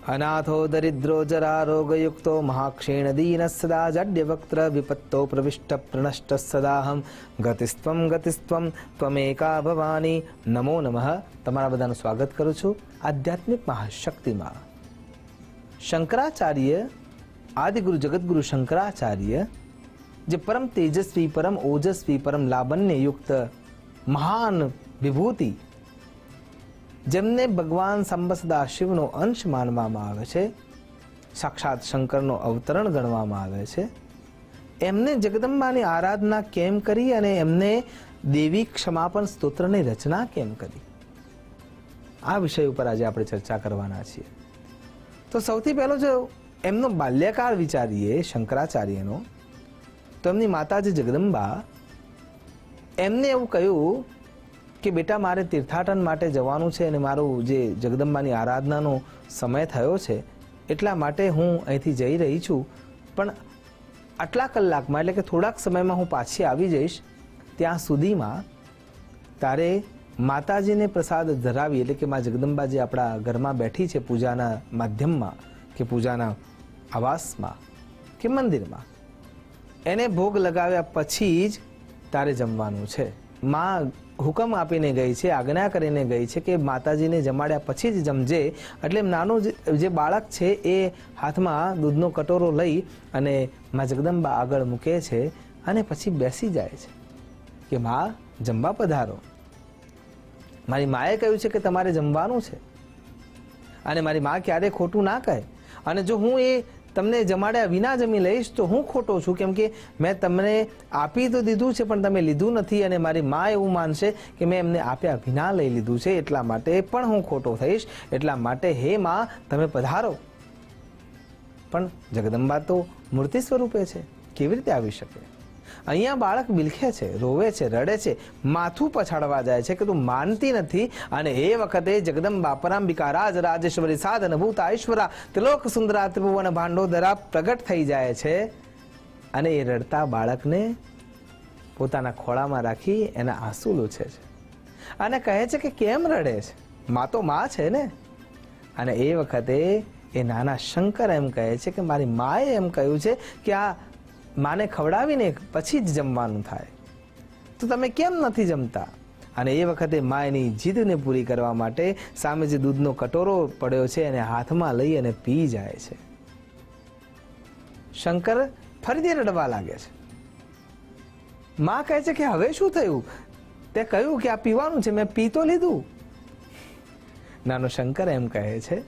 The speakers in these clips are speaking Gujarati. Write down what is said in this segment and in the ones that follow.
अनाथो दरिद्रो जरा रोगयुक्तो महाक्षीण दीन सदा जड्यवक्त्र विपत्तो प्रविष्ट प्रणष्ट सदाहम गतिस्त्वम त्वमेका भवानी नमो नमः। તમારા બધાનું સ્વાગત કરું છું આધ્યાત્મિક મહાશક્તિમાં। શંકરાચાર્ય આદિગુરુ જગતગુરુ શંકરાચાર્ય જે પરમ તેજસ્વી પરમ ઓજસ્વી પરમ લાવણ્ય યુક્ત મહાન વિભૂતિ, જેમને ભગવાન સાંબ સદા શિવનો અંશ માનવામાં આવે છે, સાક્ષાત શંકરનો અવતરણ ગણવામાં આવે છે, એમને જગદંબાની આરાધના કેમ કરી અને એમને દેવી ક્ષમાપન સ્તોત્રની રચના કેમ કરી, આ વિષય ઉપર આજે આપણે ચર્ચા કરવાના છીએ। તો સૌથી પહેલો જો એમનો બાલ્યકાળ વિચારીએ શંકરાચાર્યનો, તો એમની માતા જે જગદંબા, એમને એવું કહ્યું કે બેટા મારે તીર્થાટન માટે જવાનું છે અને મારું જે જગદંબાની આરાધનાનો સમય થયો છે એટલા માટે હું અહીંથી જઈ રહી છું, પણ આટલા કલાકમાં એટલે કે થોડાક સમયમાં હું પાછી આવી જઈશ, ત્યાં સુધીમાં તારે માતાજીને પ્રસાદ ધરાવી, એટલે કે મા જગદંબા જે આપણા ઘરમાં બેઠી છે પૂજાના માધ્યમમાં કે પૂજાના આવાસમાં કે મંદિરમાં, એને ભોગ લગાવ્યા પછી જ તારે જમવાનું છે। માં હુકમ આપીને ગઈ છે, આજ્ઞા કરીને ગઈ છે કે માતાજીને જમાડ્યા પછી જ જમજે। એટલે નાનું જે બાળક છે એ હાથમાં દૂધનો કટોરો લઈ અને મા જગદંબા આગળ મૂકે છે અને પછી બેસી જાય છે કે માં જમવા પધારો। મારી માએ કહ્યું છે કે તમારે જમવાનું છે અને મારી મા ક્યારેય ખોટું ના કહે, અને જો હું એ તમને જમાડ્યા વિના જમી લઈશ તો હું ખોટો છું, કેમ કે મેં તમને આપી તો દીધું છે પણ તમે લીધું નથી, અને મારી મા એવું માનશે કે મેં એમને આપ્યા વિના લઈ લીધું છે, એટલા માટે પણ હું ખોટો થઈશ, એટલા માટે હે મા તમે પધારો। પણ જગદંબા તો મૂર્તિ સ્વરૂપે છે, કેવી રીતે આવી શકે? અહીંયા બાળક બિલખે છે, રોવે છે, રડે છે, માથું પછાડવા જાય છે કે તું માનતી નથી, અને એ વખતે જગદંબા પરાંબિકા રાજ રાજેશ્વરી સાધન ભૂતા ઈશ્વરા ત્રિલોક સુંદરા ત્રિભુવન ભાંડોદરા પ્રગટ થઈ જાય છે, અને એ રડતા બાળકને પોતાના ખોળામાં રાખી એના આંસુ લૂછે છે અને કહે છે કે કેમ રડે છે? મા તો મા છે ને। અને એ વખતે એ નાના શંકર એમ કહે છે કે મારી માએ એમ કહ્યું છે કે આ માને ખવડાવીને પછી જ જમવાનું થાય, તો તમે કેમ નથી જમતા? અને એ વખતે મા એની જીદને પૂરી કરવા માટે સામે જે દૂધનો કટોરો પડ્યો છે એને હાથમાં લઈ અને પી જાય છે। શંકર ફરીથી રડવા લાગે છે। મા કહે છે કે હવે શું થયું? તે કહ્યું કે આ પીવાનું છે, મેં પી તો લીધું। નાનો શંકર એમ કહે છે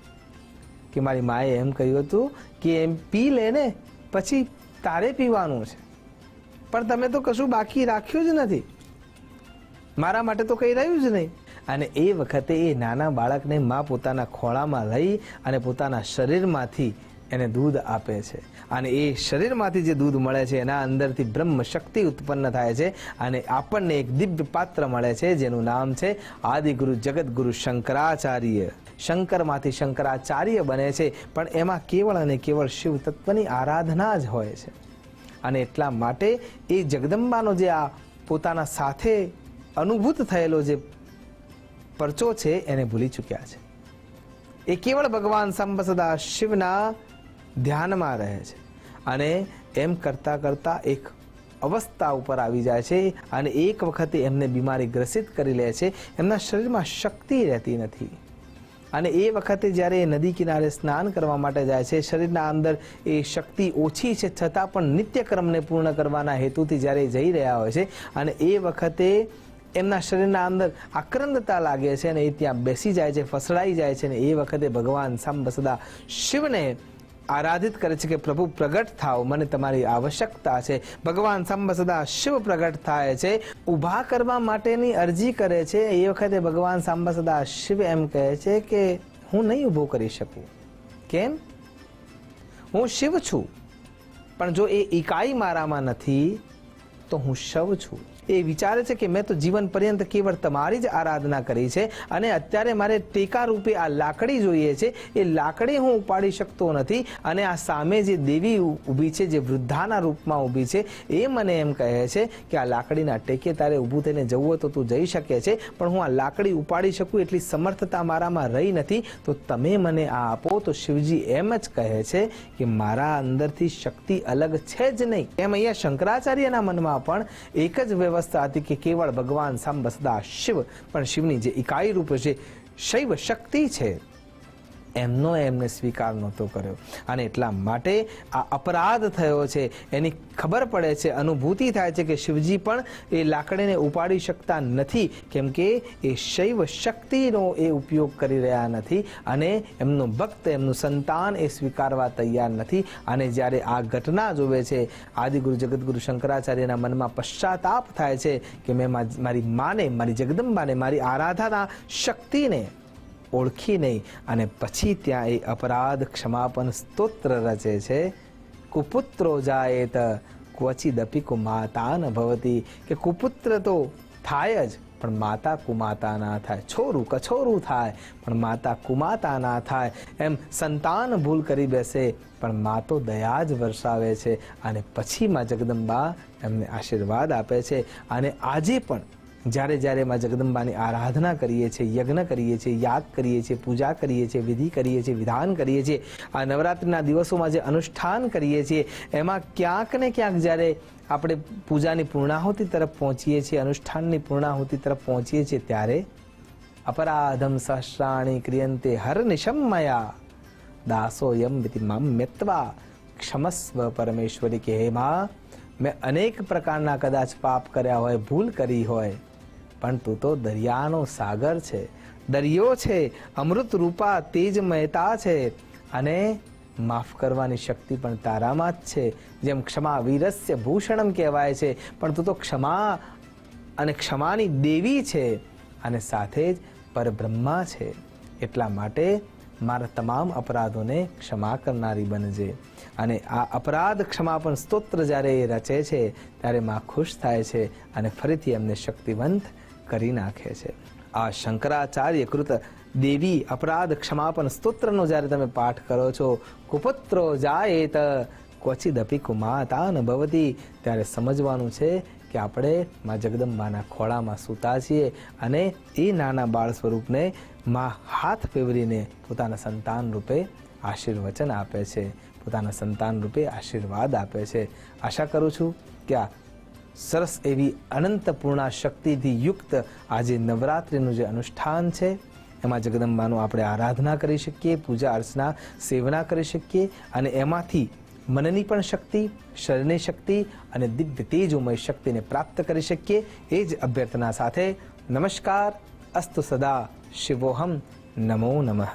કે મારી માએ એમ કહ્યું હતું કે એમ પી લે ને પછી તારે પીવાનું છે, પણ તમે તો કશું બાકી રાખ્યું જ નથી, મારા માટે તો કંઈ રહ્યું જ નહીં। અને એ વખતે એ નાના બાળકને મા પોતાના ખોળામાં લઈ અને પોતાના શરીરમાંથી એને દૂધ આપે છે, અને એ શરીરમાંથી જે દૂધ મળે છે એના અંદરથી બ્રહ્મ શક્તિ ઉત્પન્ન થાય છે, અને આપણને એક દિવ્ય પાત્ર મળે છે જેનું નામ છે આદિગુરુ જગતગુરુ શંકરાચાર્ય। શંકરમાંથી શંકરાચાર્ય બને છે, પણ એમાં કેવળ અને કેવળ શિવ તત્વની આરાધના જ હોય છે, અને એટલા માટે એ જગદંબાનો જે આ પોતાના સાથે અનુભૂત થયેલો જે પરચો છે એને ભૂલી ચૂક્યા છે। એ કેવળ ભગવાન સાંબ સદા શિવના ધ્યાનમાં રહે છે, અને એમ કરતાં કરતાં એક અવસ્થા ઉપર આવી જાય છે, અને એક વખતે એમને બીમારી ગ્રસિત કરી લે છે, એમના શરીરમાં શક્તિ રહેતી નથી, અને એ વખતે જ્યારે એ નદી કિનારે સ્નાન કરવા માટે જાય છે, શરીરના અંદર એ શક્તિ ઓછી છે છતાં પણ નિત્યક્રમને પૂર્ણ કરવાના હેતુથી જ્યારે જઈ રહ્યા હોય છે, અને એ વખતે એમના શરીરના અંદર આક્રંદતા લાગે છે અને એ ત્યાં બેસી જાય છે, ફસડાઈ જાય છે, અને એ વખતે ભગવાન સાંબ સદા શિવને આરાધિત કરે છે કે પ્રભુ પ્રગટ થાઓ, મને તમારી આવશ્યકતા છે। ભગવાન સાંબ સદા શિવ પ્રગટ થાય છે, ઊભા કરવા માટેની અરજી કરે છે। એ વખતે ભગવાન સાંબ સદા શિવ એમ કહે છે કે હું નહીં ઊભો કરી શકું। કેમ? હું શિવ છું, પણ જો એ ઇકાઈ મારામાં નથી તો હું શવ છું। એ વિચારે છે કે મેં તો જીવન પર્યંત કેવળ તમારી જ આરાધના કરી છે અને અત્યારે મારે ટેકા રૂપે આ લાકડી જોઈએ છે, એ લાકડી હું ઉપાડી શકતો નથી અને આ સામે જે દેવી ઊભી છે, જે વૃદ્ધાના રૂપમાં ઊભી છે, એ મને એમ કહે છે કે આ લાકડીના ટેકે તારે ઊભું થઈને જવું હોય તો તું જઈ શકે છે, પણ હું આ લાકડી ઉપાડી શકું એટલી સમર્થતા મારામાં રહી નથી, તો તમે મને આ આપો. તો શિવજી એમ જ કહે છે કે મારા અંદરથી શક્તિ અલગ છે જ નહીં. એમ અહીંયા શંકરાચાર્યના મનમાં પણ એક જ વ્યવસ્થા હતી કે કેવળ ભગવાન સાંબ સદા શિવ, પણ શિવની જે ઇકાઈ રૂપ છે, શૈવ શક્તિ છે, એમનો એમને સ્વીકાર નહોતો કર્યો અને એટલા માટે આ અપરાધ થયો છે. એની ખબર પડે છે, અનુભૂતિ થાય છે કે શિવજી પણ એ લાકડીને ઉપાડી શકતા નથી, કેમ કે એ શૈવ શક્તિનો એ ઉપયોગ કરી રહ્યા નથી અને એમનો ભક્ત, એમનું સંતાન એ સ્વીકારવા તૈયાર નથી. અને જ્યારે આ ઘટના જોવે છે, આદિગુરુ જગતગુરુ શંકરાચાર્યના મનમાં પશ્ચાતાપ થાય છે કે મેં મારી માને, મારી જગદંબાને, મારી આરાધના શક્તિને ઓળખી નહીં. અને પછી ત્યાં એ અપરાધ ક્ષમાપન સ્તોત્ર રચે છે. કુપુત્રો જાયેત ક્વચિદપી કુમાતા ન ભવતી, કે કુપુત્ર તો થાય જ પણ માતા કુમાતા ના થાય, છોરું કછોરું થાય પણ માતા કુમાતા ના થાય. એમ સંતાન ભૂલ કરી બેસે પણ મા તો દયા જ વરસાવે છે અને પછી માં જગદંબા એમને આશીર્વાદ આપે છે. અને આજે પણ જ્યારે જ્યારે માં જગદંબાની આરાધના કરીએ છીએ, યજ્ઞ કરીએ છીએ, યાગ કરીએ છીએ, પૂજા કરીએ છીએ, વિધિ કરીએ છીએ, વિધાન કરીએ છીએ, આ નવરાત્રિના દિવસોમાં જે અનુષ્ઠાન કરીએ છીએ, એમાં ક્યાંક ને ક્યાંક જ્યારે આપણે પૂજાની પૂર્ણાહુતિ તરફ પહોંચીએ છીએ, અનુષ્ઠાનની પૂર્ણાહુતિ તરફ પહોંચીએ છીએ, ત્યારે અપરાધમ સહસ્રાણી ક્રિયંતે હરનિશમ મયા દાસોયમ વિધિ મામ મેત્વા ક્ષમસ્વ પરમેશ્વરી, કે હે માં, મેં અનેક પ્રકારના કદાચ પાપ કર્યા હોય, ભૂલ કરી હોય, પણ તું તો દરિયાનો સાગર છે, દરિયો છે, અમૃત રૂપા તેજમયતા છે અને માફ કરવાની શક્તિ પણ તારામાં જ છે. જેમ ક્ષમા વીરસ્ય ભૂષણમ કહેવાય છે, પણ તું તો ક્ષમા અને ક્ષમાની દેવી છે અને સાથે જ પરબ્રહ્મા છે. એટલા માટે મારા તમામ અપરાધોને ક્ષમા કરનારી બનજે. અને આ અપરાધ ક્ષમાપન સ્તોત્ર જ્યારે એ રચે છે ત્યારે માં ખુશ થાય છે અને ફરીથી એમને શક્તિવંત કરી નાખે છે. આ શંકરાચાર્ય કૃત દેવી અપરાધ ક્ષમાપન સ્તોત્રનો જ્યારે તમે પાઠ કરો છો, કુપુત્રો જાયેત ક્વચિદપી કુમાતા ન ભવતી, ત્યારે સમજવાનું છે કે આપણે માં જગદંબાના ખોળામાં સૂતા છીએ અને એ નાના બાળ સ્વરૂપને માં હાથ ફેરવીને પોતાના સંતાન રૂપે આશીર્વચન આપે છે, પોતાના સંતાન રૂપે આશીર્વાદ આપે છે. આશા કરું છું કે આ સરસ એવી અનંતપૂર્ણા શક્તિથી યુક્ત આજે નવરાત્રિનું જે અનુષ્ઠાન છે, એમાં જગદંબાનું આપણે આરાધના કરી શકીએ, પૂજા અર્ચના સેવના કરી શકીએ અને એમાંથી મનની પણ શક્તિ, શરીરની શક્તિ અને દિવ્ય તેજોમય શક્તિને પ્રાપ્ત કરી શકીએ. એ જ અભ્યર્થના સાથે નમસ્કાર. અસ્તુ સદા શિવોહમ. નમો નમઃ.